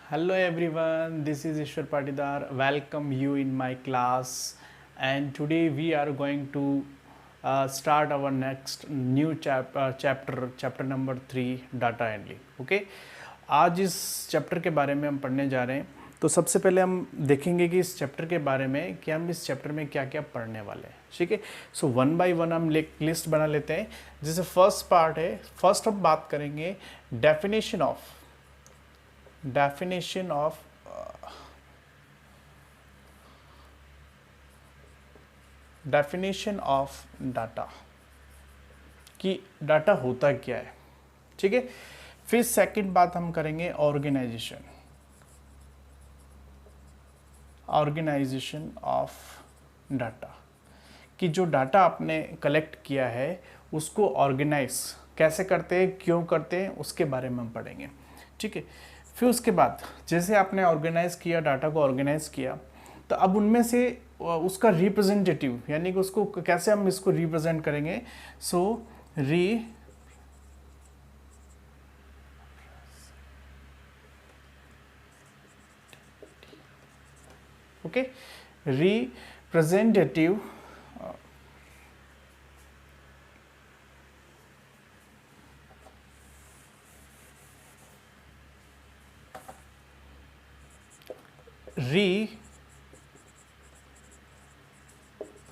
Hello everyone, this is Ishwar Patidar. Welcome you in my class, and today we are going to start our next new chapter number 3 data handling. Okay, आज इस chapter के बारे में हम पढ़ने जा रहे हैं. तो सबसे पहले हम देखेंगे कि इस चैप्टर के बारे में कि हम इस चैप्टर में क्या क्या पढ़ने वाले हैं. ठीक है, सो वन बाय वन हम लिस्ट बना लेते हैं. जैसे फर्स्ट पार्ट है, फर्स्ट हम बात करेंगे definition of definition of definition of data कि डाटा होता क्या है. ठीक है, फिर सेकंड बात हम करेंगे ऑर्गेनाइजेशन ऑफ डाटा कि जो डाटा आपने कलेक्ट किया है उसको ऑर्गेनाइज कैसे करते हैं, क्यों करते हैं, उसके बारे में हम पढ़ेंगे. ठीक है, फिर उसके बाद जैसे आपने ऑर्गेनाइज किया, डाटा को ऑर्गेनाइज किया, तो अब उनमें से उसका रिप्रेजेंटेटिव यानी कि उसको कैसे हम इसको रिप्रेजेंट करेंगे. So representative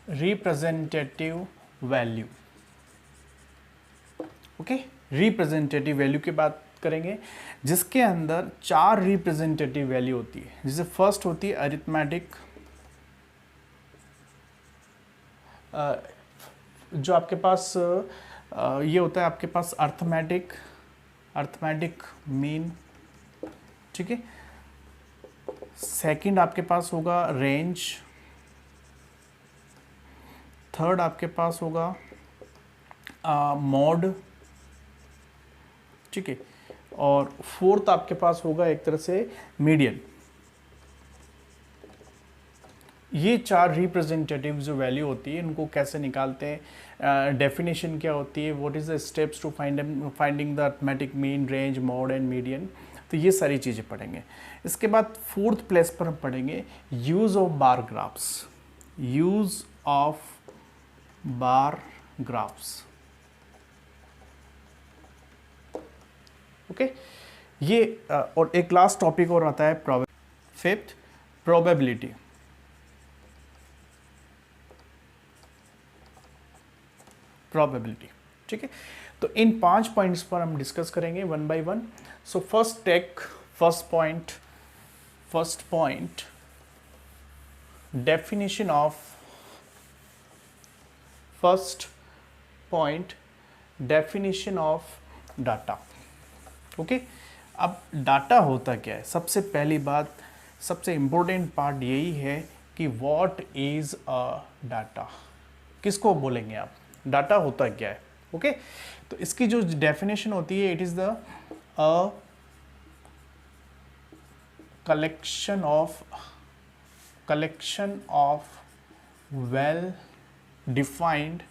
representative value. Okay, representative value की बात करेंगे जिसके अंदर 4 रिप्रेजेंटेटिव वैल्यू होती है. जैसे फर्स्ट होती है अरिथमेटिक, जो आपके पास ये होता है आपके पास अर्थमेटिक मीन. ठीक है, सेकंड आपके पास होगा रेंज, थर्ड आपके पास होगा मॉड. ठीक है, और फोर्थ आपके पास होगा एक तरह से मीडियन. ये 4 रिप्रेजेंटेटिव जो वैल्यू होती है इनको कैसे निकालते हैं, डेफिनेशन क्या होती है, what is the steps to finding the arithmetic mean, range, mode and median. तो ये सारी चीज़ें पढ़ेंगे. इसके बाद फोर्थ प्लेस पर हम पढ़ेंगे use of bar graphs. Use of bar graphs. Okay, ये और एक लास्ट टॉपिक और आता है फिफ्थ प्रोबेबिलिटी. ठीक है, तो इन 5 पॉइंट्स पर हम डिस्कस करेंगे one by one. So first point definition of data. Okay, अब डाटा होता क्या है. सबसे पहली बात, सबसे इंपॉर्टेंट पार्ट यही है कि व्हाट इज अ डाटा. किसको बोलेंगे आप, डाटा होता क्या है. ओके, तो इसकी जो डेफिनेशन होती है, it is the collection of well defined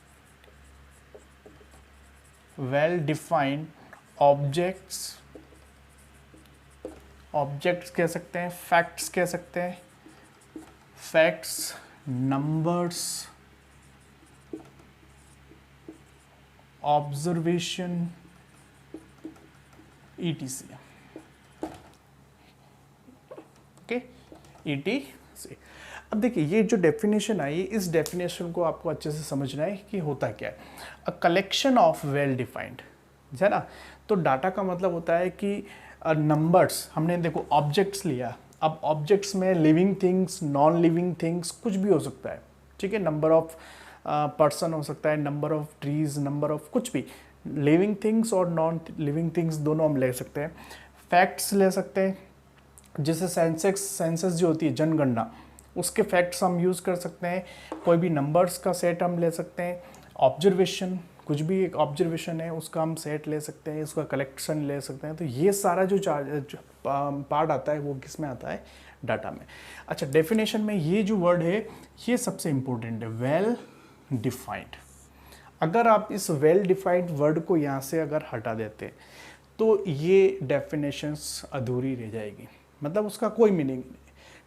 objects कह सकते हैं, फैक्ट्स कह सकते हैं, facts, numbers, observation, ETC. Okay, ETC. अब देखिए ये जो डेफिनेशन आई, इस डेफिनेशन को आपको अच्छे से समझना है कि होता क्या है. A collection of well defined है ना. तो डाटा का मतलब होता है कि नंबर्स, हमने देखो ऑब्जेक्ट्स लिया. अब ऑब्जेक्ट्स में living things, non living things, कुछ भी हो सकता है. ठीक है, नंबर ऑफ पर्सन हो सकता है, number of trees, number of कुछ भी. लिविंग थिंग्स और नॉन लिविंग थिंग्स दोनों हम ले सकते हैं. फैक्ट्स ले सकते हैं, जैसे सेंसस जो होती है, जनगणना, उसके फैक्ट्स हम यूज़ कर सकते हैं. कोई भी नंबर्स का सेट हम ले सकते हैं. ऑब्जर्वेशन, कुछ भी एक ऑब्जर्वेशन है उसका हम सेट ले सकते हैं, उसका कलेक्शन ले सकते हैं. तो ये सारा जो पार्ट आता है वो किस में आता है, डाटा में. अच्छा, डेफिनेशन में ये जो वर्ड है ये सबसे इंपॉर्टेंट है, वेल डिफाइंड. अगर आप इस वेल डिफाइंड वर्ड को यहाँ से अगर हटा देते तो ये डेफिनेशंस अधूरी रह जाएगी. मतलब उसका कोई मीनिंग नहीं।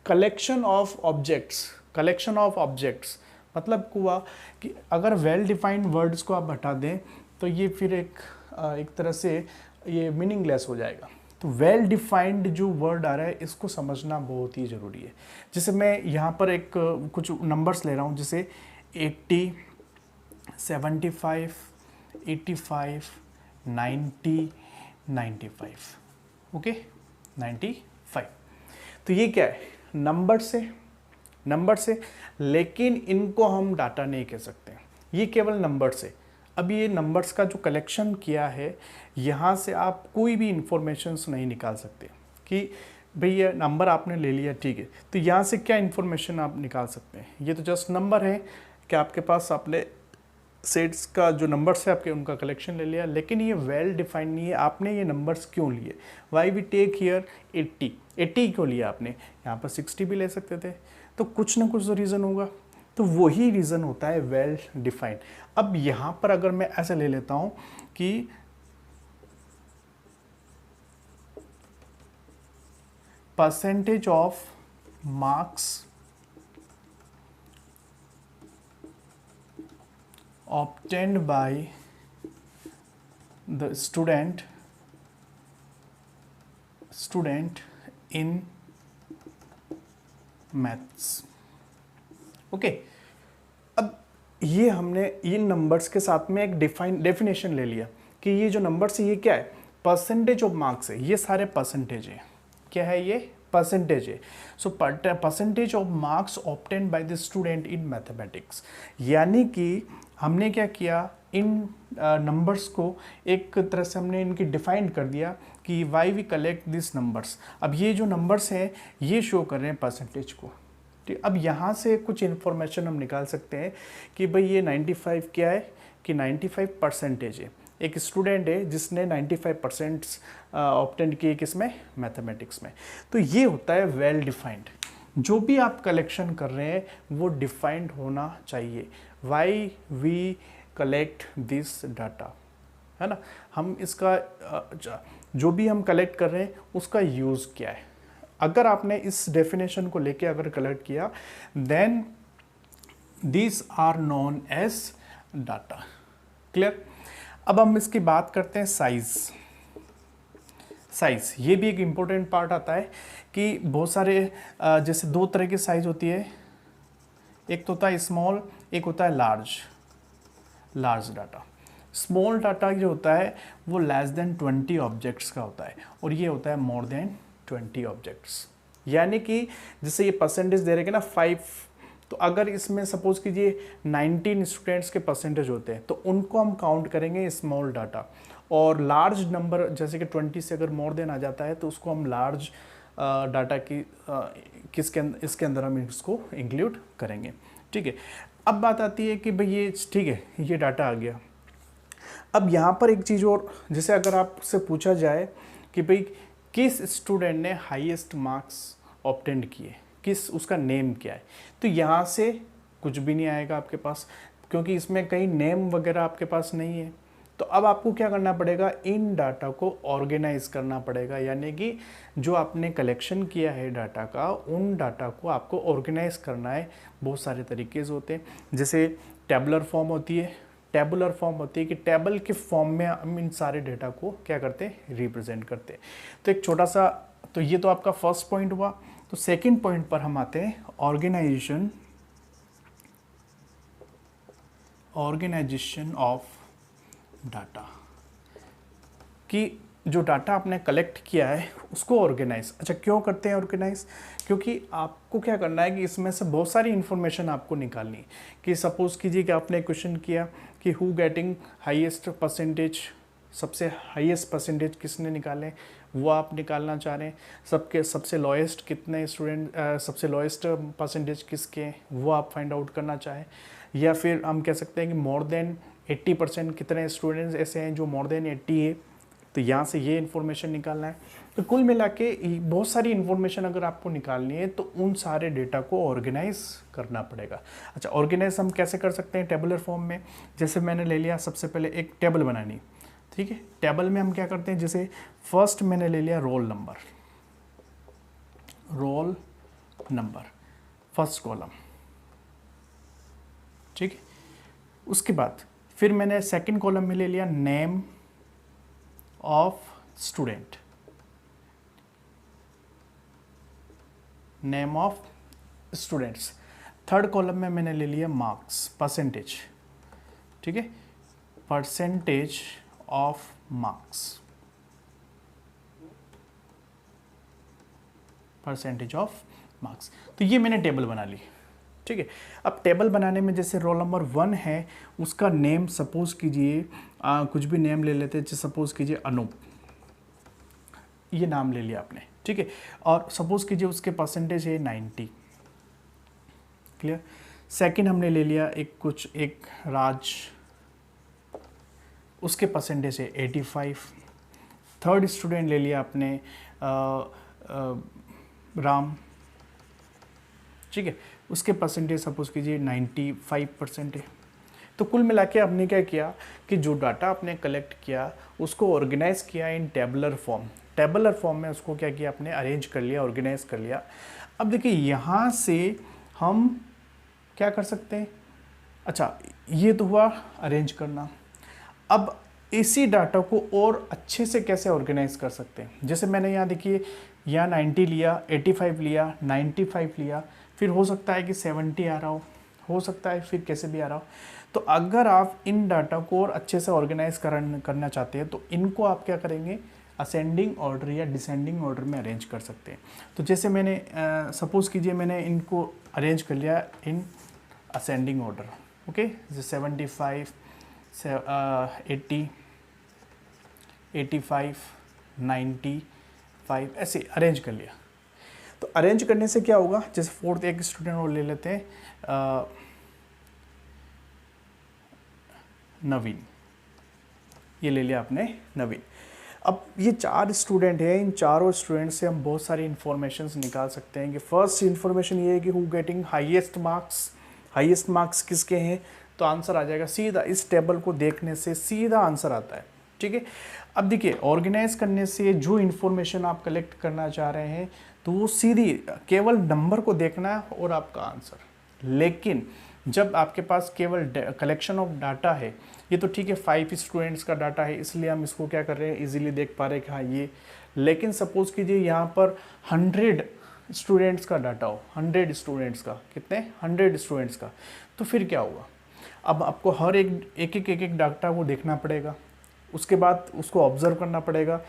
कलेक्शन ऑफ ऑब्जेक्ट्स मतलब हुआ कि अगर वेल डिफाइंड वर्ड्स को आप हटा दें तो ये फिर एक तरह से ये मीनिंगलेस हो जाएगा। तो वेल डिफाइंड जो वर्ड आ रहा है इसको समझना बहुत ही ज़रूरी है। जैसे मैं यहाँ पर एक कुछ नंबर्स ले रहा हूँ, जैसे 80, 75, 85, 90, 95, ओके 95। तो ये क्या है, नंबर से, लेकिन इनको हम डाटा नहीं कह सकते, ये केवल नंबर से। अब ये नंबर्स का जो कलेक्शन किया है, यहाँ से आप कोई भी इंफॉर्मेशंस नहीं निकाल सकते कि भाई ये नंबर आपने ले लिया, ठीक है, तो यहाँ से क्या इंफॉर्मेशन आप निकाल सकते हैं। ये तो जस्ट नंबर है कि आपके पास आपने सेट्स का जो नंबर्स है आपके उनका कलेक्शन ले लिया, लेकिन ये वेल डिफाइंड नहीं है। आपने ये नंबर्स क्यों लिए, वाई वी टेक हियर 80 क्यों लिया आपने, यहाँ पर 60 भी ले सकते थे। तो कुछ ना कुछ तो रीज़न होगा, तो वही रीज़न होता है वेल डिफाइंड। अब यहाँ पर अगर मैं ऐसे ले लेता हूँ कि percentage of marks obtained by the student in maths, okay. अब ये हमने इन नंबर्स के साथ में एक डेफिनेशन ले लिया कि ये जो नंबर्स है ये क्या है, परसेंटेज ऑफ मार्क्स है। ये सारे परसेंटेज है, क्या है ये, परसेंटेज है। So percentage of marks obtained by the student in mathematics, यानी कि हमने क्या किया, इन नंबर्स को एक तरह से हमने इनकी डिफाइन कर दिया कि why we collect this numbers. अब ये जो नंबर्स हैं ये शो कर रहे हैं परसेंटेज को, ठीक। अब यहाँ से कुछ इन्फॉर्मेशन हम निकाल सकते हैं कि भाई ये 95 क्या है, कि 95 परसेंटेज है। एक स्टूडेंट है जिसने 95% ऑब्टेन किए किसमें, मैथमेटिक्स में। तो ये होता है वेल डिफाइंड। जो भी आप कलेक्शन कर रहे हैं वो डिफाइंड होना चाहिए। Why we collect this data, है ना, हम इसका जो भी हम कलेक्ट कर रहे हैं उसका यूज़ क्या है। अगर आपने इस डेफिनेशन को लेके अगर कलेक्ट किया, then this are known as data. Clear. अब हम इसकी बात करते हैं साइज़। ये भी एक इम्पोर्टेंट पार्ट आता है कि बहुत सारे जैसे दो तरह की साइज़ होती है, एक तो होता है स्मॉल, एक होता है लार्ज डाटा। स्मॉल डाटा जो होता है वो लेस देन 20 ऑब्जेक्ट्स का होता है, और ये होता है मोर देन 20 ऑब्जेक्ट्स। यानी कि जैसे ये परसेंटेज दे रहे हैं ना 5, तो अगर इसमें सपोज कीजिए 19 स्टूडेंट्स के परसेंटेज होते हैं तो उनको हम काउंट करेंगे स्मॉल डाटा। और लार्ज नंबर जैसे कि 20 से अगर मोर देन आ जाता है तो उसको हम लार्ज डाटा की इसके अंदर हम इसको इंक्लूड करेंगे, ठीक है। अब बात आती है कि भाई ये ठीक है, ये डाटा आ गया। अब यहाँ पर एक चीज़ और, जैसे अगर आपसे पूछा जाए कि भाई किस स्टूडेंट ने हाईएस्ट मार्क्स ऑब्टेन किए, किस उसका नेम क्या है, तो यहाँ से कुछ भी नहीं आएगा आपके पास, क्योंकि इसमें कहीं नेम वगैरह आपके पास नहीं है। तो अब आपको क्या करना पड़ेगा, इन डाटा को ऑर्गेनाइज करना पड़ेगा, यानी कि जो आपने कलेक्शन किया है डाटा का, उन डाटा को आपको ऑर्गेनाइज करना है। बहुत सारे तरीके से होते हैं, जैसे टेबुलर फॉर्म होती है कि टेबल के फॉर्म में हम इन सारे डेटा को क्या करते हैं, रिप्रेजेंट करते हैं। तो एक छोटा सा, तो ये तो आपका फर्स्ट पॉइंट हुआ। तो सेकंड पॉइंट पर हम आते हैं, ऑर्गेनाइजेशन ऑफ डाटा, कि जो डाटा आपने कलेक्ट किया है उसको ऑर्गेनाइज। अच्छा, क्यों करते हैं ऑर्गेनाइज, क्योंकि आपको क्या करना है कि इसमें से बहुत सारी इन्फॉर्मेशन आपको निकालनी है। कि सपोज कीजिए कि आपने क्वेश्चन किया कि हु गेटिंग हाईएस्ट परसेंटेज, सबसे हाईएस्ट परसेंटेज किसने निकाले, वो आप निकालना चाह रहे हैं। सबसे लोएस्ट कितने स्टूडेंट, सबसे लोएस्ट परसेंटेज किसके, वो आप फाइंड आउट करना चाहें। या फिर हम कह सकते हैं कि मोर देन 80% कितने स्टूडेंट्स ऐसे हैं जो मोर देन 80 है, तो यहाँ से ये इन्फॉर्मेशन निकालना है। तो कुल मिला के बहुत सारी इन्फॉर्मेशन अगर आपको निकालनी है तो उन सारे डेटा को ऑर्गेनाइज करना पड़ेगा। अच्छा, ऑर्गेनाइज हम कैसे कर सकते हैं, टेबुलर फॉर्म में। जैसे मैंने ले लिया, सबसे पहले एक टेबल बनानी, ठीक है। टेबल में हम क्या करते हैं, जैसे फर्स्ट मैंने ले लिया roll number, roll number, first column, ठीक है। उसके बाद फिर मैंने सेकंड कॉलम में ले लिया name of student, name of students. Third column में मैंने ले लिया मार्क्स, परसेंटेज, ठीक है, percentage of marks, percentage of marks. तो ये मैंने टेबल बना ली, ठीक है। अब टेबल बनाने में जैसे रोल नंबर 1 है, उसका नेम सपोज कीजिए कुछ भी नेम ले लेते हैं, सपोज कीजिए अनूप, ये नाम ले लिया आपने, ठीक है। और सपोज कीजिए उसके परसेंटेज है 90, क्लियर। सेकंड हमने ले लिया एक राज, उसके परसेंटेज है 85। थर्ड स्टूडेंट ले लिया आपने राम, ठीक है, उसके परसेंटेज सपोज कीजिए 95% है। तो कुल मिला के आपने क्या किया कि जो डाटा आपने कलेक्ट किया उसको ऑर्गेनाइज किया इन टेबुलर फॉर्म, टेबुलर फॉर्म में उसको क्या किया आपने, अरेंज कर लिया, ऑर्गेनाइज कर लिया। अब देखिए यहाँ से हम क्या कर सकते हैं, अच्छा ये तो हुआ अरेंज करना। अब इसी डाटा को और अच्छे से कैसे ऑर्गेनाइज कर सकते हैं, जैसे मैंने यहाँ देखिए यहाँ 90 लिया, 85 लिया, 95 लिया, फिर हो सकता है कि 70 आ रहा हो सकता है फिर कैसे भी आ रहा हो। तो अगर आप इन डाटा को और अच्छे से ऑर्गेनाइज करना चाहते हैं तो इनको आप क्या करेंगे, असेंडिंग ऑर्डर या डिसेंडिंग ऑर्डर में अरेंज कर सकते हैं। तो जैसे मैंने सपोज कीजिए मैंने इनको अरेंज कर लिया इन असेंडिंग ऑर्डर, ओके, 75 80 85 95 ऐसे अरेंज कर लिया। तो अरेंज करने से क्या होगा, जैसे फोर्थ एक स्टूडेंट और ले लेते हैं नवीन, ये ले लिया आपने नवीन। अब ये 4 स्टूडेंट हैं, इन चारों स्टूडेंट से हम बहुत सारी इन्फॉर्मेशन निकाल सकते हैं कि फर्स्ट इन्फॉर्मेशन ये है कि who getting highest marks, highest marks किसके हैं, तो आंसर आ जाएगा सीधा, इस टेबल को देखने से सीधा आंसर आता है, ठीक है। अब देखिए ऑर्गेनाइज करने से जो इन्फॉर्मेशन आप कलेक्ट करना चाह रहे हैं तो वो सीधी केवल नंबर को देखना है और आपका आंसर। लेकिन जब आपके पास केवल कलेक्शन ऑफ डाटा है, ये तो ठीक है 5 स्टूडेंट्स का डाटा है इसलिए हम इसको क्या कर रहे हैं, इजीली देख पा रहे हैं कि हाँ ये। लेकिन सपोज कीजिए यहाँ पर 100 स्टूडेंट्स का डाटा हो, 100 स्टूडेंट्स का, कितने 100 स्टूडेंट्स का, तो फिर क्या होगा, अब आपको हर एक डाटा को देखना पड़ेगा, उसके बाद उसको ऑब्जर्व करना पड़ेगा,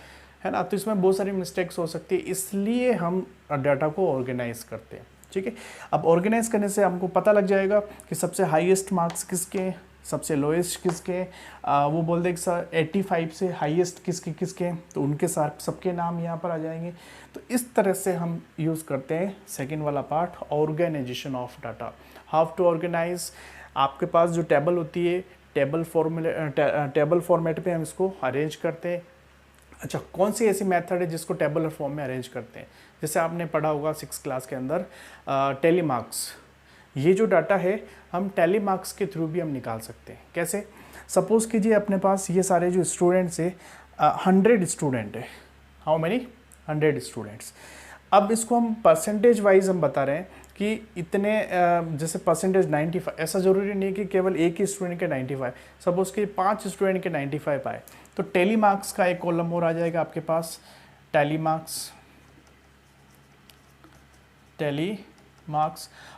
है ना। तो इसमें बहुत सारी मिस्टेक्स हो सकती है, इसलिए हम डाटा को ऑर्गेनाइज करते हैं, ठीक है। अब ऑर्गेनाइज करने से हमको पता लग जाएगा कि सबसे हाईएस्ट मार्क्स किसके हैं, सबसे लोएस्ट किसके हैं, वो बोल दे कि सर 85 से हाईएस्ट किसके हैं, तो उनके साथ सबके नाम यहाँ पर आ जाएंगे। तो इस तरह से हम यूज़ करते हैं सेकेंड वाला part, organisation of data. How to organise, आपके पास जो टेबल होती है टेबल फॉर्मेट पे हम इसको अरेंज करते हैं। अच्छा, कौन सी ऐसी मेथड है जिसको टेबल फॉर्म में अरेंज करते हैं, जैसे आपने पढ़ा होगा 6th क्लास के अंदर टेलीमार्क्स। ये जो डाटा है हम टेलीमार्क्स के थ्रू भी हम निकाल सकते हैं। कैसे, सपोज कीजिए अपने पास ये सारे जो स्टूडेंट्स है 100 स्टूडेंट है, हाउ मेनी 100 स्टूडेंट्स। अब इसको हम परसेंटेज वाइज हम बता रहे हैं कि इतने जैसे परसेंटेज 95, ऐसा ज़रूरी नहीं कि केवल एक ही स्टूडेंट के 95, सपोज कि 5 स्टूडेंट के 95 आए तो टेलीमार्क्स का एक कॉलम और आ जाएगा आपके पास, टेलीमार्क्स,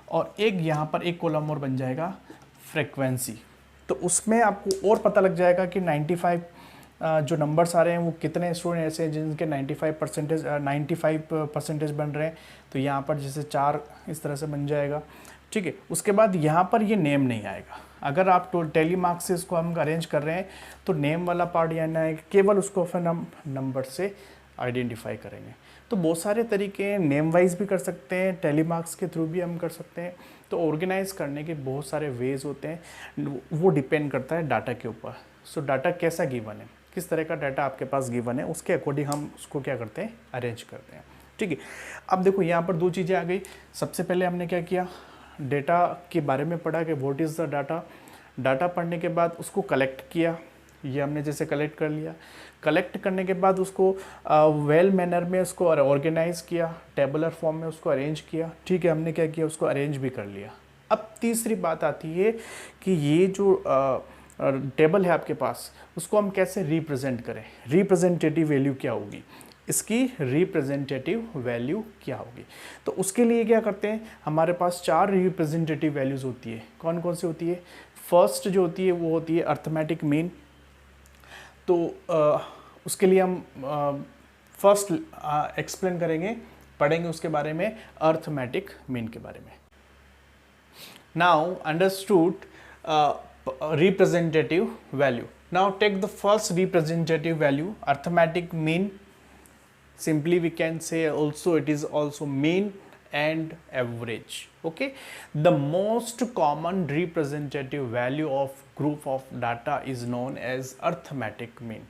और एक यहाँ पर एक कॉलम और बन जाएगा फ्रीक्वेंसी। तो उसमें आपको और पता लग जाएगा कि 95 जो नंबर्स आ रहे हैं वो कितने स्टूडेंट ऐसे हैं जिनके 95 परसेंटेज बन रहे हैं। तो यहाँ पर जैसे 4 इस तरह से बन जाएगा, ठीक है। उसके बाद यहाँ पर ये नेम नहीं आएगा, अगर आप टेलीमार्क्स से इसको हम अरेंज कर रहे हैं तो नेम वाला पार्ट यहाँ नहीं आएगा, केवल उसको फिर हम नंबर से आइडेंटिफाई करेंगे। तो बहुत सारे तरीके नेम वाइज भी कर सकते हैं, टेलीमार्क्स के थ्रू भी हम कर सकते हैं। तो ऑर्गेनाइज करने के बहुत सारे वेज होते हैं, वो डिपेंड करता है डाटा के ऊपर। सो डाटा कैसा गिवन है, किस तरह का डाटा आपके पास गिवन है, उसके अकॉर्डिंग हम उसको क्या करते हैं, अरेंज करते हैं, ठीक है। अब देखो यहाँ पर 2 चीज़ें आ गई। सबसे पहले हमने क्या किया, डेटा के बारे में पढ़ा कि what is the data. Data पढ़ने के बाद उसको कलेक्ट किया, ये हमने जैसे कलेक्ट कर लिया, कलेक्ट करने के बाद उसको वेल मैनर में उसको ऑर्गेनाइज किया, टेबुलर फॉर्म में उसको अरेंज किया, ठीक है, हमने क्या किया, उसको अरेंज भी कर लिया। अब तीसरी बात आती है कि ये जो टेबल है आपके पास, उसको हम कैसे रिप्रेजेंट करें, रिप्रेजेंटेटिव वैल्यू क्या होगी, इसकी रिप्रेजेंटेटिव वैल्यू क्या होगी। तो उसके लिए क्या करते हैं, हमारे पास 4 रिप्रेजेंटेटिव वैल्यूज़ होती है। कौन कौन सी होती है? फर्स्ट जो होती है वो होती है अर्थमेटिक मीन। तो उसके लिए हम फर्स्ट एक्सप्लेन करेंगे, पढ़ेंगे उसके बारे में, अर्थमेटिक मीन के बारे में। Now understood representative value. Now take the first representative value, arithmetic mean. Simply we can say also it is also mean and average. Okay, the most common representative value of group of data is known as arithmetic mean.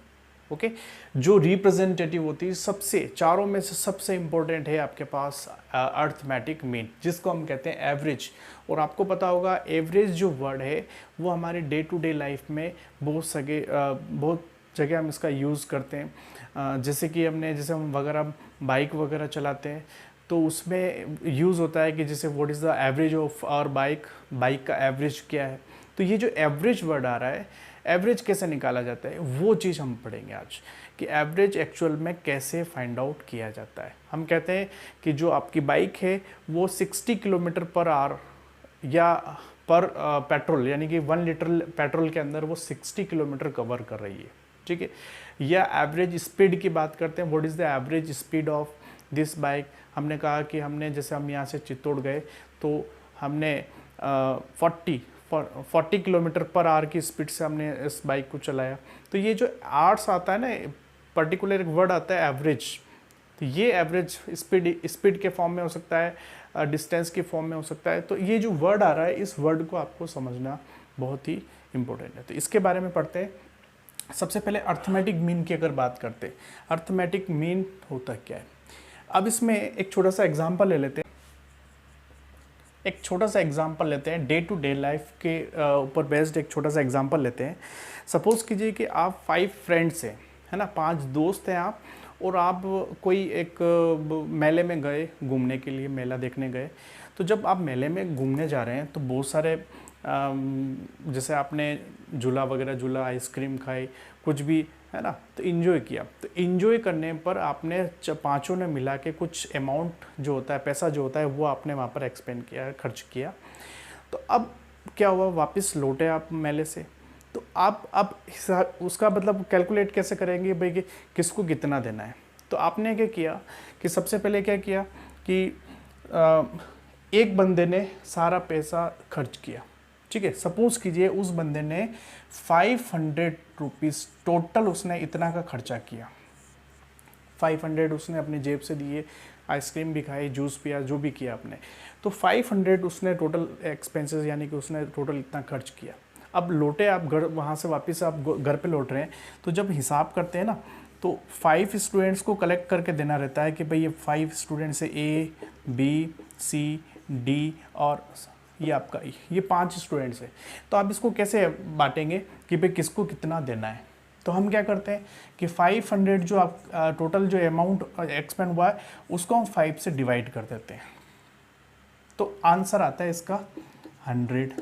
Okay जो representative होती है, सबसे चारों में से सबसे important है आपके पास अर्थमेटिक मीन, जिसको हम कहते हैं एवरेज। और आपको पता होगा एवरेज जो वर्ड है वो हमारे डे टू डे लाइफ में बहुत जगह हम इसका यूज़ करते हैं। जैसे कि जैसे हम वगैरह बाइक वगैरह चलाते हैं तो उसमें यूज़ होता है कि जैसे what is the average of our bike का एवरेज क्या है। तो ये जो एवरेज वर्ड आ रहा है, एवरेज कैसे निकाला जाता है, वो चीज़ हम पढ़ेंगे आज, कि एवरेज एक्चुअल में कैसे फाइंड आउट किया जाता है। हम कहते हैं कि जो आपकी बाइक है वो 60 किलोमीटर पर आवर या पर पेट्रोल, यानी कि 1 लीटर पेट्रोल के अंदर वो 60 किलोमीटर कवर कर रही है, ठीक है। या एवरेज स्पीड की बात करते हैं, what is the average speed of this bike. हमने कहा कि जैसे हम यहाँ से चित्तौड़ गए तो हमने 40 किलोमीटर पर आवर की स्पीड से हमने इस बाइक को चलाया। तो ये जो आर्स आता है ना, पर्टिकुलर एक वर्ड आता है एवरेज, तो ये एवरेज स्पीड के फॉर्म में हो सकता है, डिस्टेंस के फॉर्म में हो सकता है। तो ये जो वर्ड आ रहा है, इस वर्ड को आपको समझना बहुत ही इंपॉर्टेंट है। तो इसके बारे में पढ़ते हैं। सबसे पहले अर्थमेटिक मीन की अगर बात करते हैं, अर्थमेटिक मीन होता क्या है। अब इसमें एक छोटा सा एग्जाम्पल ले लेते हैं, डे टू डे लाइफ के ऊपर बेस्ड एक छोटा सा एग्जांपल लेते हैं। सपोज़ कीजिए कि आप 5 फ्रेंड्स हैं, है ना, 5 दोस्त हैं आप, और आप कोई एक मेले में गए घूमने के लिए, मेला देखने गए। तो जब आप मेले में घूमने जा रहे हैं तो बहुत सारे जैसे आपने झूला वगैरह झूला, आइसक्रीम खाई, कुछ भी, है ना, तो इन्जॉय किया। तो इन्जॉय करने पर आपने पाँचों ने मिला के कुछ अमाउंट जो होता है, पैसा जो होता है, वो आपने वहाँ पर एक्सपेंड किया, खर्च किया। तो अब क्या हुआ, वापस लौटे आप मेले से, तो आप अब उसका मतलब कैलकुलेट कैसे करेंगे भाई कि किसको कितना देना है। तो आपने क्या किया कि सबसे पहले क्या किया कि एक बंदे ने सारा पैसा खर्च किया, ठीक है। सपोज कीजिए उस बंदे ने 500 रुपीज़ टोटल, उसने इतना का खर्चा किया। 500 उसने अपनी जेब से दिए, आइसक्रीम भी खाई, जूस पिया, जो भी किया आपने, तो 500 उसने टोटल एक्सपेंसेस, यानी कि उसने टोटल इतना खर्च किया। अब लौटे आप घर, वहाँ से वापस आप घर पे लौट रहे हैं, तो जब हिसाब करते हैं ना, तो 5 स्टूडेंट्स को कलेक्ट करके देना रहता है कि भाई ये 5 स्टूडेंट्स है, A, B, C, D और ये आपका ये 5 स्टूडेंट्स है। तो आप इसको कैसे बांटेंगे कि भाई किसको कितना देना है। तो हम क्या करते हैं कि 500 जो आप टोटल जो अमाउंट एक्सपेंड हुआ है उसको हम 5 से डिवाइड कर देते हैं, तो आंसर आता है इसका 100।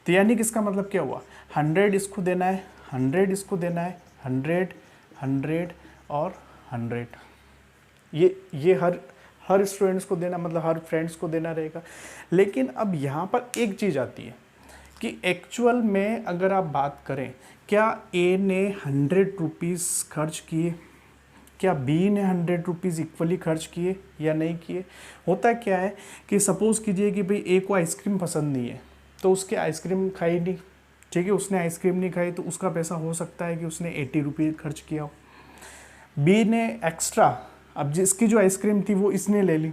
तो यानी कि इसका मतलब क्या हुआ, 100 इसको देना है, 100 इसको देना है, 100, 100 और 100, ये हर स्टूडेंट्स को देना, मतलब हर फ्रेंड्स को देना रहेगा। लेकिन अब यहाँ पर एक चीज़ आती है कि एक्चुअल में अगर आप बात करें, क्या A ने 100 रुपीज़ खर्च किए, क्या B ने 100 रुपीज़ इक्वली खर्च किए या नहीं किए। होता क्या है कि सपोज़ कीजिए कि भाई A को आइसक्रीम पसंद नहीं है, तो उसके आइसक्रीम खाई नहीं, ठीक है, उसने आइसक्रीम नहीं खाई, तो उसका पैसा हो सकता है कि उसने 80 रुपीज़ खर्च किया हो। B ने एक्स्ट्रा, अब जिसकी जो आइसक्रीम थी वो इसने ले ली,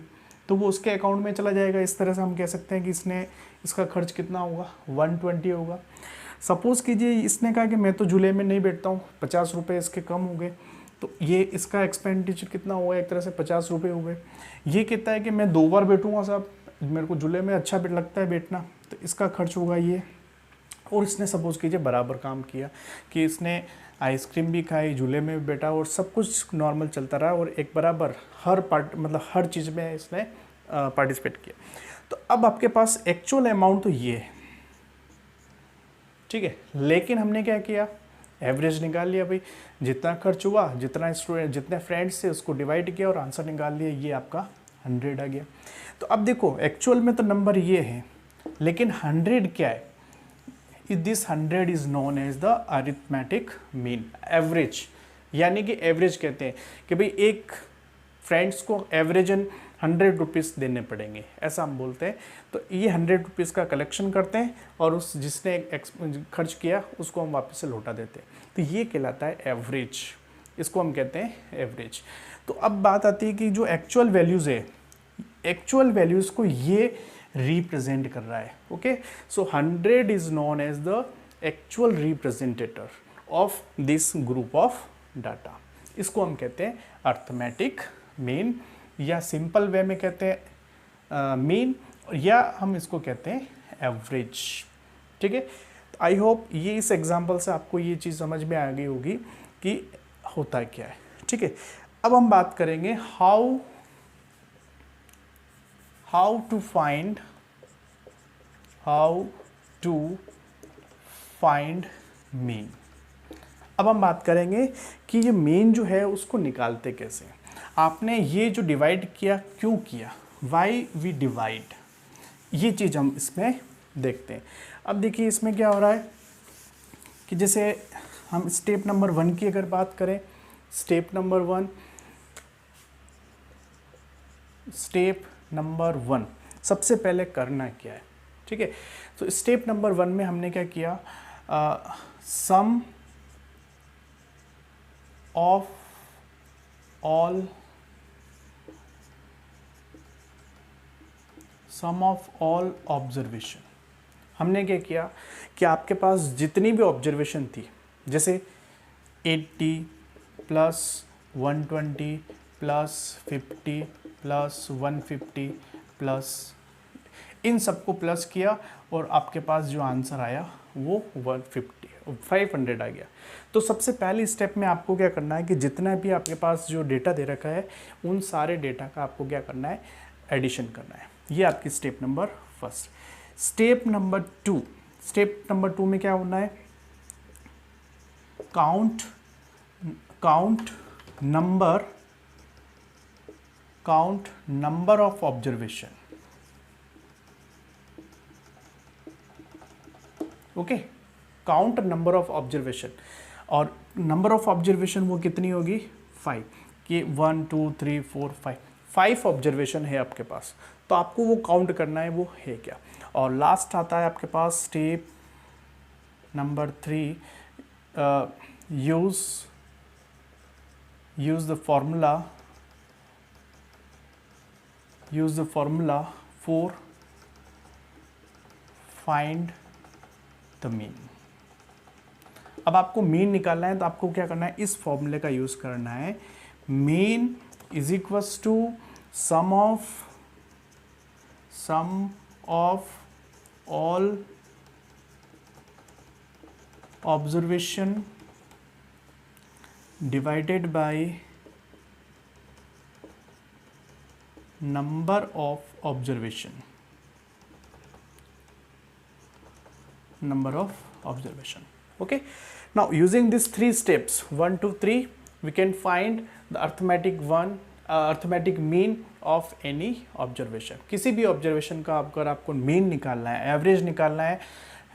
तो वो उसके अकाउंट में चला जाएगा। इस तरह से हम कह सकते हैं कि इसका खर्च कितना होगा, 120 होगा। सपोज़ कीजिए इसने कहा कि मैं तो झूले में नहीं बैठता हूँ, 50 रुपये इसके कम हो गए, तो ये इसका एक्सपेंडिचर कितना हुआ, एक तरह से 50 रुपये हो गए। ये कहता है कि मैं 2 बार बैठूँगा साहब, मेरे को झूले में अच्छा लगता है बैठना, तो इसका खर्च होगा ये। और इसने सपोज कीजिए बराबर काम किया कि इसने आइसक्रीम भी खाई, झूले में भी बैठा और सब कुछ नॉर्मल चलता रहा और एक बराबर हर चीज़ में इसने पार्टिसिपेट किया। तो अब आपके पास एक्चुअल अमाउंट तो ये है, ठीक है, लेकिन हमने क्या किया, एवरेज निकाल लिया भाई, जितना खर्च हुआ, जितना स्टूडेंट, जितने फ्रेंड्स से उसको डिवाइड किया और आंसर निकाल लिया, ये आपका 100 आ गया। तो अब देखो एक्चुअल में तो नंबर ये है, लेकिन 100 क्या है, this 100 is known as the arithmetic mean, average, यानी कि एवरेज कहते हैं कि भाई एक फ्रेंड्स को एवरेजन 100 रुपीज़ देने पड़ेंगे, ऐसा हम बोलते हैं। तो ये 100 रुपीज़ का कलेक्शन करते हैं और उस जिसने खर्च किया उसको हम वापस से लौटा देते हैं। तो ये कहलाता है एवरेज, इसको हम कहते हैं एवरेज। तो अब बात आती है कि जो एक्चुअल वैल्यूज़ है, एक्चुअल वैल्यूज़ को ये रिप्रेजेंट कर रहा है। Okay, so 100 is known as the actual representator of this group of data. इसको हम कहते हैं अर्थमेटिक मीन, या सिंपल वे में कहते हैं मीन, या हम इसको कहते हैं एवरेज। ठीक है, आई होप ये इस एग्जांपल से आपको ये चीज़ समझ में आ गई होगी कि होता क्या है। ठीक है, अब हम बात करेंगे हाउ टू फाइंड मीन। अब हम बात करेंगे कि ये मीन जो है उसको निकालते कैसे। आपने ये जो डिवाइड किया क्यों किया, वाई वी डिवाइड, ये चीज़ हम इसमें देखते हैं। अब देखिए इसमें क्या हो रहा है कि जैसे हम स्टेप नंबर 1 की अगर बात करें, स्टेप नंबर 1 सबसे पहले करना क्या है। ठीक है, तो स्टेप नंबर 1 में हमने क्या किया, सम ऑफ ऑल ऑब्जर्वेशन। हमने क्या किया कि आपके पास जितनी भी ऑब्जर्वेशन थी, जैसे 80 प्लस 120 प्लस 50 प्लस 150 प्लस, इन सबको प्लस किया और आपके पास जो आंसर आया वो 500 आ गया। तो सबसे पहली स्टेप में आपको क्या करना है कि जितना भी आपके पास जो डेटा दे रखा है उन सारे डेटा का आपको क्या करना है, एडिशन करना है। ये आपकी स्टेप नंबर 1। स्टेप नंबर 2 में क्या होना है, count number of observation. Okay, count number of observation, और नंबर ऑफ ऑब्जर्वेशन वो कितनी होगी, 5, कि 1 2 3 4 5 ऑब्जर्वेशन है आपके पास, तो आपको वो काउंट करना है वो है क्या। और लास्ट आता है आपके पास step number 3, use the formula for find the mean. अब आपको मीन निकालना है तो आपको क्या करना है, इस फॉर्मूले का यूज करना है। Mean is equals to sum of all observation divided by number of observation, okay. Now using these 3 steps 1 2 3 we can find the arithmetic mean of any observation। किसी भी ऑब्जर्वेशन का अगर आपको मीन निकालना है, एवरेज निकालना है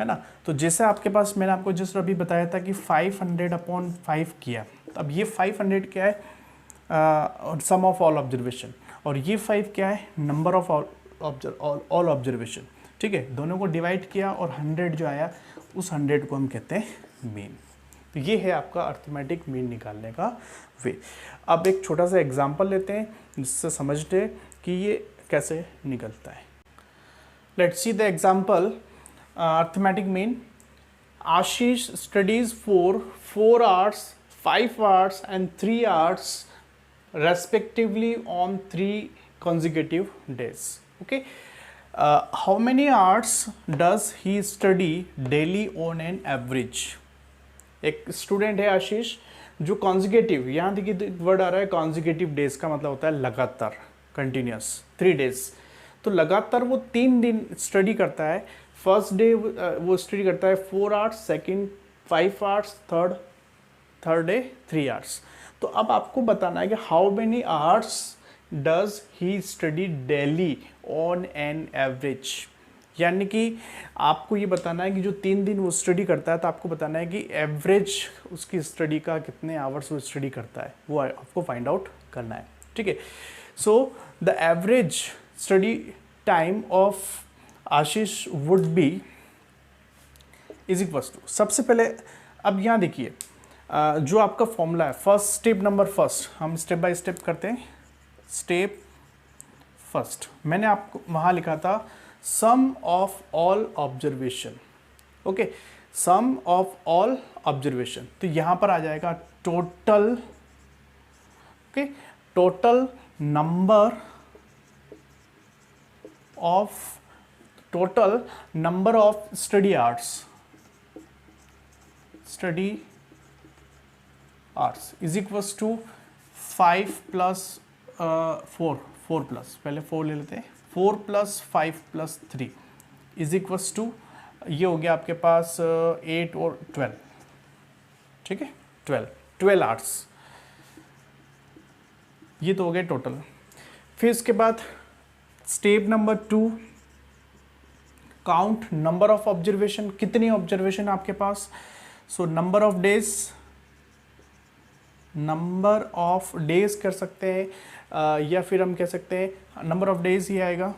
ना, तो जैसे आपके पास मैंने आपको जिस अभी बताया था कि 500/5 किया, तो अब ये 500 क्या है, सम ऑफ ऑल ऑब्जर्वेशन, और ये 5 क्या है, नंबर ऑफ ऑल ऑब्जर्वेशन। ठीक है, दोनों को डिवाइड किया और 100 जो आया उस 100 को हम कहते हैं मीन। तो ये है आपका अर्थमेटिक मीन निकालने का वे। अब एक छोटा सा एग्जांपल लेते हैं जिससे समझते हैं कि ये कैसे निकलता है। Let's see the example, arithmetic mean. Ashish studies for 4 hours, 5 hours and 3 hours respectively on 3 consecutive days. Okay, how many hours does he study daily on an average. एक स्टूडेंट है आशीष जो कॉन्जिकेटिव, यहाँ देखिए वर्ड आ रहा है consecutive days का मतलब होता है लगातार, कंटिन्यूस 3 डेज। तो लगातार वो 3 दिन स्टडी करता है। फर्स्ट डे वो स्टडी करता है 4 hours, second 5 hours, third day 3 hours. तो अब आपको बताना है कि how many hours does he study daily on an average. यानी कि आपको ये बताना है कि जो 3 दिन वो स्टडी करता है, तो आपको बताना है कि एवरेज उसकी स्टडी का कितने आवर्स वो स्टडी करता है, वो आपको फाइंड आउट करना है। ठीक है, so the average study time of Ashish would be is equals to, सबसे पहले अब यहाँ देखिए जो आपका फॉर्मूला है, फर्स्ट स्टेप नंबर फर्स्ट, हम स्टेप बाय स्टेप करते हैं। स्टेप फर्स्ट मैंने आपको वहाँ लिखा था sum of all observation. Okay, sum of all observation, तो यहाँ पर आ जाएगा total, okay, total number of study hours is equals to 5 plus 4 plus, पहले 4 ले लेते हैं, 4 plus 5 plus 3 is equals to, ये हो गया आपके पास 8 और 12, ठीक है, 12 आवर्स, ये तो हो गए टोटल। फिर इसके बाद step number 2, count number of observation, कितनी ऑब्जर्वेशन आपके पास। सो नंबर ऑफ डेज कर सकते हैं, या फिर हम कह सकते हैं नंबर ऑफ डेज ही आएगा,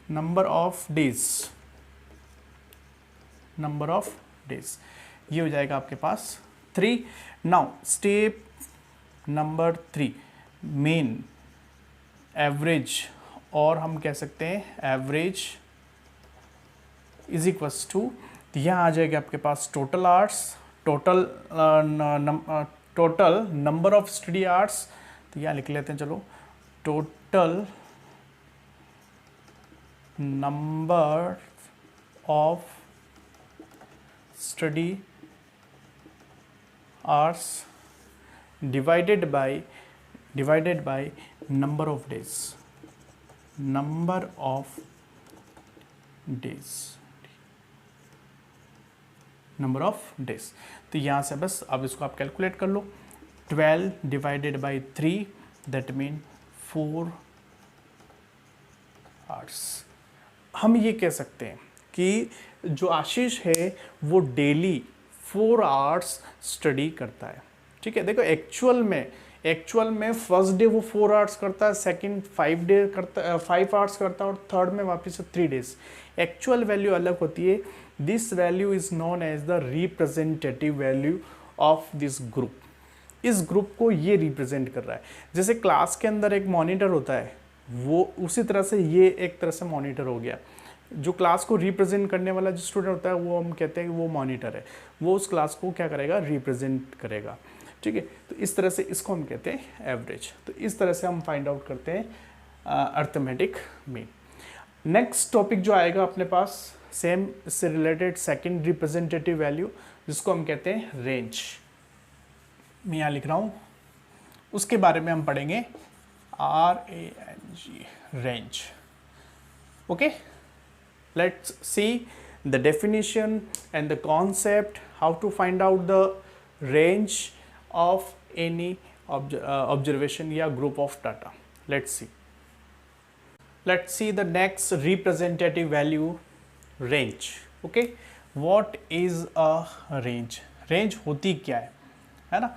नंबर ऑफ डेज ये हो जाएगा आपके पास 3। Now step number 3, main average, और हम कह सकते हैं एवरेज इज इक्वल्स टू, यहाँ आ जाएगा आपके पास total hours, total number of study hours, तो यहाँ लिख लेते हैं, चलो, total number of study hours divided by number of days, तो यहाँ से बस अब इसको आप कैलकुलेट कर लो, 12 divided by 3 that mean 4 hours. हम ये कह सकते हैं कि जो आशीष है वो डेली 4 आवर्स स्टडी करता है। ठीक है, देखो एक्चुअल में फर्स्ट डे वो 4 आवर्स करता है, सेकंड 5 आवर्स करता है, और थर्ड में वापस से 3 डेज। एक्चुअल वैल्यू अलग होती है। This value is known as the representative value of this group. इस ग्रुप को ये रिप्रेजेंट कर रहा है। जैसे क्लास के अंदर एक मॉनिटर होता है, वो उसी तरह से ये एक तरह से मॉनिटर हो गया। जो क्लास को रिप्रेजेंट करने वाला जो स्टूडेंट होता है वो हम कहते हैं कि वो मॉनिटर है, वो उस क्लास को क्या करेगा, रिप्रेजेंट करेगा। ठीक है, तो इस तरह से इसको हम कहते हैं एवरेज। तो इस तरह से हम फाइंड आउट करते हैं अर्थमेटिक मीन। नेक्स्ट टॉपिक जो आएगा अपने पास सेम इससे रिलेटेड सेकंड रिप्रेजेंटेटिव वैल्यू, जिसको हम कहते हैं रेंज। मैं यहाँ लिख रहा हूँ, उसके बारे में हम पढ़ेंगे, RANG, range. Okay, let's see the definition and the concept, how to find out the range of any observation या group of data. Let's see the next representative value, range. Okay, what is a range? range होती क्या है ना।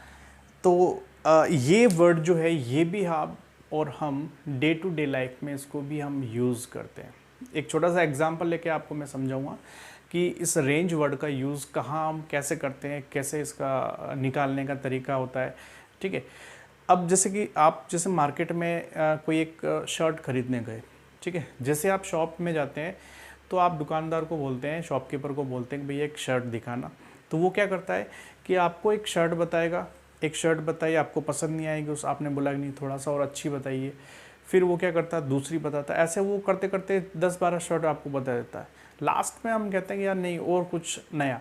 तो ये word जो है ये भी हम डे टू डे लाइफ में इसको भी हम यूज़ करते हैं। एक छोटा सा एग्जांपल लेके आपको मैं समझाऊंगा कि इस रेंज वर्ड का यूज़ कहाँ हम कैसे करते हैं, कैसे इसका निकालने का तरीका होता है। ठीक है, अब जैसे कि आप जैसे मार्केट में कोई एक शर्ट खरीदने गए, ठीक है, जैसे आप शॉप में जाते हैं तो आप दुकानदार को बोलते हैं, शॉपकीपर को बोलते हैं कि भैया एक शर्ट दिखाना। तो वो क्या करता है कि आपको एक शर्ट बताएगा, एक शर्ट बताइए, आपको पसंद नहीं आएगी, उस आपने बोला कि नहीं थोड़ा सा और अच्छी बताइए, फिर वो क्या करता है दूसरी बताता है, ऐसे वो करते करते 10-12 शर्ट आपको बता देता है। लास्ट में हम कहते हैं कि यार नहीं और कुछ नया।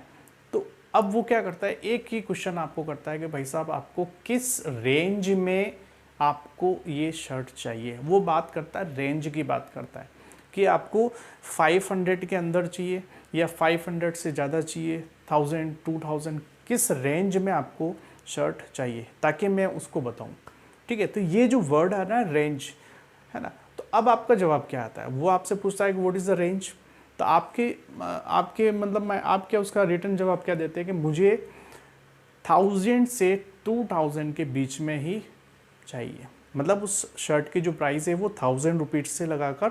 तो अब वो क्या करता है, एक ही क्वेश्चन आपको करता है कि भाई साहब आपको किस रेंज में आपको ये शर्ट चाहिए। वो बात करता है, रेंज की बात करता है कि आपको 500 के अंदर चाहिए या 500 से ज़्यादा चाहिए, 1000 2000, किस रेंज में आपको शर्ट चाहिए ताकि मैं उसको बताऊं। ठीक है, तो ये जो वर्ड है ना रेंज, है ना, तो अब आपका जवाब क्या आता है, वो आपसे पूछता है कि व्हाट इज़ द रेंज। तो आपके मतलब मैं आप क्या उसका रिटर्न जवाब क्या देते हैं कि मुझे 1000 से 2000 के बीच में ही चाहिए। मतलब उस शर्ट की जो प्राइस है वो 1000 रुपीज़ से लगाकर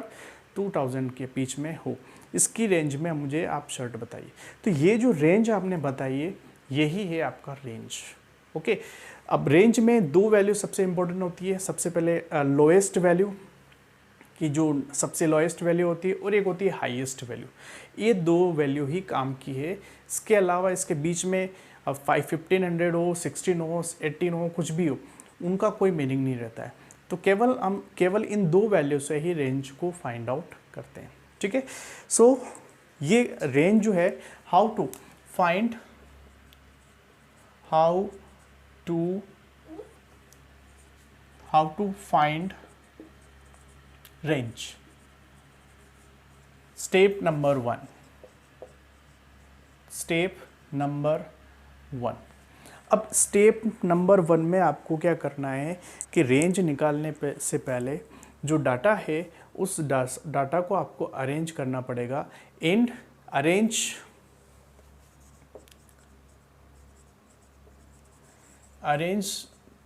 2000 के बीच में हो, इसकी रेंज में मुझे आप शर्ट बताइए। तो ये जो रेंज आपने बताई है यही है आपका रेंज। ओके, अब रेंज में दो वैल्यू सबसे इंपॉर्टेंट होती है। सबसे पहले लोएस्ट वैल्यू की जो सबसे लोएस्ट वैल्यू होती है और एक होती है हाईएस्ट वैल्यू। ये दो वैल्यू ही काम की है। इसके अलावा इसके बीच में 1500 हो, 16 हो, 18 हो, कुछ भी हो, उनका कोई मीनिंग नहीं रहता है। तो हम केवल इन दो वैल्यू से ही रेंज को फाइंड आउट करते हैं। ठीक है, सो ये रेंज जो है, how to find range. Step number one. अब स्टेप नंबर 1 में आपको क्या करना है कि रेंज निकालने से पहले जो डाटा है उस डाटा को आपको अरेंज करना पड़ेगा। And arrange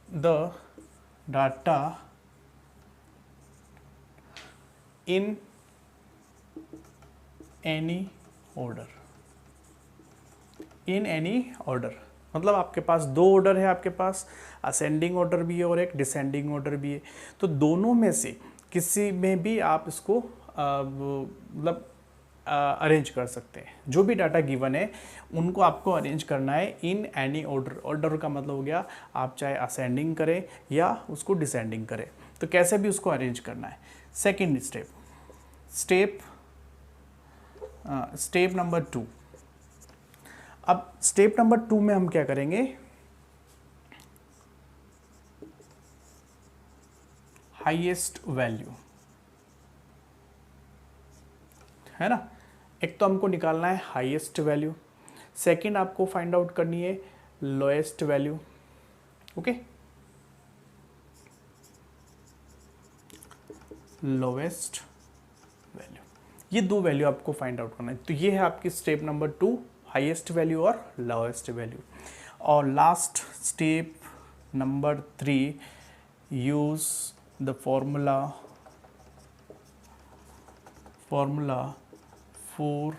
the data in any order. मतलब आपके पास दो ऑर्डर है, आपके पास असेंडिंग ऑर्डर भी है और एक डिसेंडिंग ऑर्डर भी है। तो दोनों में से किसी में भी आप इसको मतलब अरेंज कर सकते हैं। जो भी डाटा गिवन है उनको आपको अरेंज करना है इन एनी ऑर्डर। ऑर्डर का मतलब हो गया आप चाहे असेंडिंग करें या उसको डिसेंडिंग करें, तो कैसे भी उसको अरेंज करना है। Second step number 2। अब स्टेप नंबर 2 में हम क्या करेंगे, हाईएस्ट वैल्यू, है ना। एक तो हमको निकालना है हाईएस्ट वैल्यू, सेकंड आपको फाइंड आउट करनी है lowest value. Okay, lowest value, ये दो वैल्यू आपको फाइंड आउट करना है। तो ये है आपकी स्टेप नंबर 2, हाईएस्ट वैल्यू और लोएस्ट वैल्यू। और last step number 3, use the formula for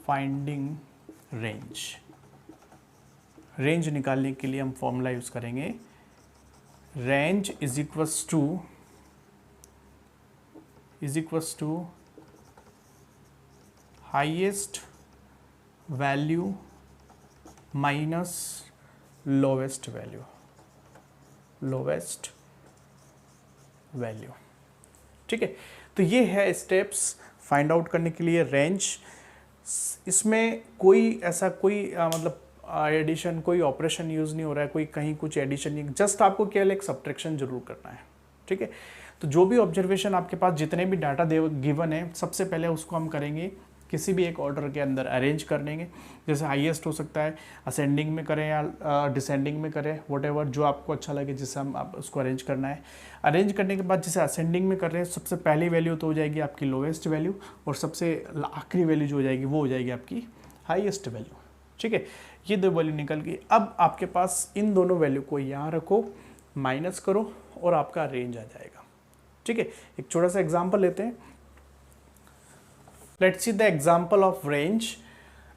finding range निकालने के लिए हम फॉर्मूला यूज करेंगे। Range is equals to highest value minus lowest value. ठीक है, तो ये है स्टेप्स फाइंड आउट करने के लिए रेंज। इसमें कोई ऐसा मतलब एडिशन, कोई ऑपरेशन यूज़ नहीं हो रहा है, कोई कहीं कुछ एडिशन नहीं, जस्ट आपको केवल एक सब्ट्रैक्शन जरूर करना है। ठीक है, तो जो भी ऑब्जर्वेशन आपके पास जितने भी डाटा गिवन है, सबसे पहले उसको हम करेंगे किसी भी एक ऑर्डर के अंदर अरेंज कर लेंगे। जैसे हाईएस्ट हो सकता है असेंडिंग में करें या डिसेंडिंग में करें, व्हाटएवर जो आपको अच्छा लगे जिससे हम आप उसको अरेंज करना है। अरेंज करने के बाद जैसे असेंडिंग में कर रहे हैं, सबसे पहली वैल्यू तो हो जाएगी आपकी लोएस्ट वैल्यू और सबसे आखिरी वैल्यू जो हो जाएगी वो हो जाएगी आपकी हाईएस्ट वैल्यू। ठीक है, ये दो वैल्यू निकल गई। अब आपके पास इन दोनों वैल्यू को यहाँ रखो, माइनस करो और आपका रेंज आ जाएगा। ठीक है, एक छोटा सा एग्जाम्पल लेते हैं। Let's see the example of range.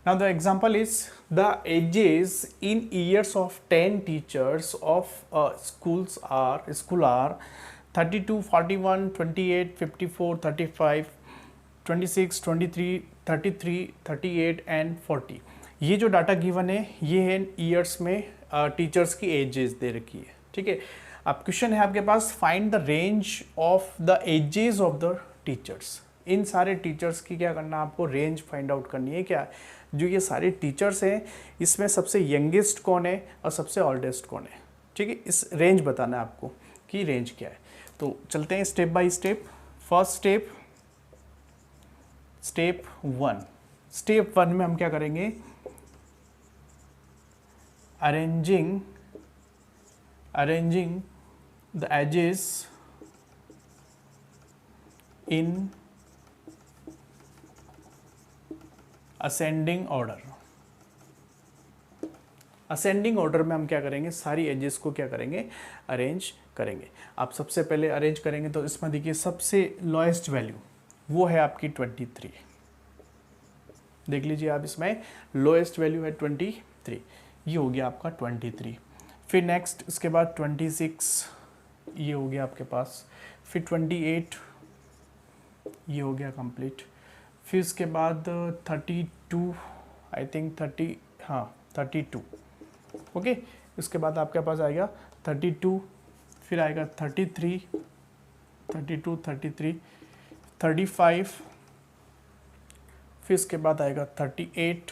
Now the example is the ages in years of 10 teachers of school are 32, 41, 28, 54, 35, 26, 23, 33, 38 and 40। ये जो डाटा गिवन है ये है ईयर्स में टीचर्स की एजेस दे रखी है। ठीक है, अब क्वेश्चन है आपके पास, find the range of the ages of the teachers. इन सारे टीचर्स की क्या करना है आपको, रेंज फाइंड आउट करनी है। क्या जो ये सारे टीचर्स हैं इसमें सबसे यंगेस्ट कौन है और सबसे ओल्डेस्ट कौन है, ठीक है, इस रेंज बताना है आपको कि रेंज क्या है। तो चलते हैं step by step. First step, step one. Step one में हम क्या करेंगे, arranging the edges in ascending order। Ascending order में हम क्या करेंगे, सारी एजेस को क्या करेंगे, अरेंज करेंगे। आप सबसे पहले अरेंज करेंगे तो इसमें देखिए सबसे लोएस्ट वैल्यू वो है आपकी 23। देख लीजिए आप, इसमें लोएस्ट वैल्यू है 23, ये हो गया आपका 23। फिर नेक्स्ट इसके बाद 26, ये हो गया आपके पास। फिर 28, ये हो गया कंप्लीट। फिर इसके बाद 32, आई थिंक 32, ओके। इसके बाद आपके पास आएगा 32, फिर आएगा 33, 35, फिर इसके बाद आएगा 38,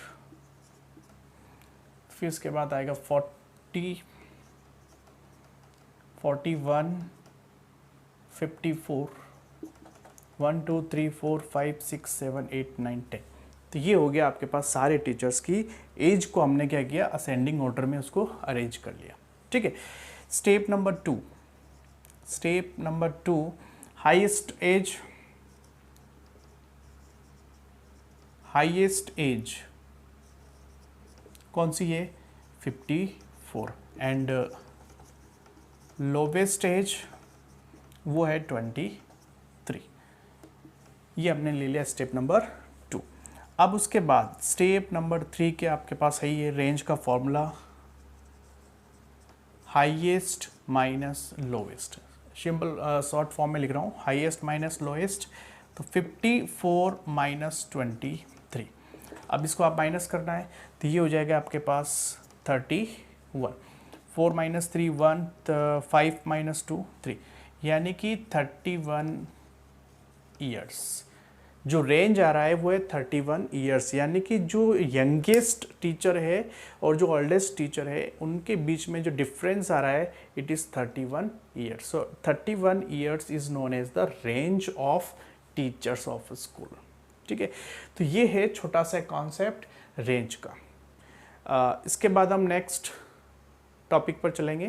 फिर इसके बाद आएगा 40, 41, 54, 1 2 3 4 5 6 7 8 9 10। तो ये हो गया आपके पास सारे टीचर्स की एज को हमने क्या किया, असेंडिंग ऑर्डर में उसको अरेंज कर लिया, ठीक है। Step number two, highest age कौन सी है, 54, एंड लोवेस्ट एज वो है 23। ये हमने ले लिया स्टेप नंबर 2। अब उसके बाद स्टेप नंबर 3 के आपके पास है ये रेंज का formula, highest minus lowest. Simple short form में लिख रहा हूँ, हाईएस्ट माइनस लोएस्ट, तो 54 माइनस 23। अब इसको आप माइनस करना है तो ये हो जाएगा आपके पास 31। 4 माइनस 3 1, 5 माइनस 2 3, यानी कि 31 ईयर्स। जो रेंज आ रहा है वो है 31 ईयर्स, यानी कि जो यंगेस्ट टीचर है और जो ओल्डेस्ट टीचर है उनके बीच में जो डिफरेंस आ रहा है it is 31 years. So 31 years is known as the range of teachers of school, ठीक है। तो ये है छोटा सा कॉन्सेप्ट रेंज का। इसके बाद हम नेक्स्ट टॉपिक पर चलेंगे।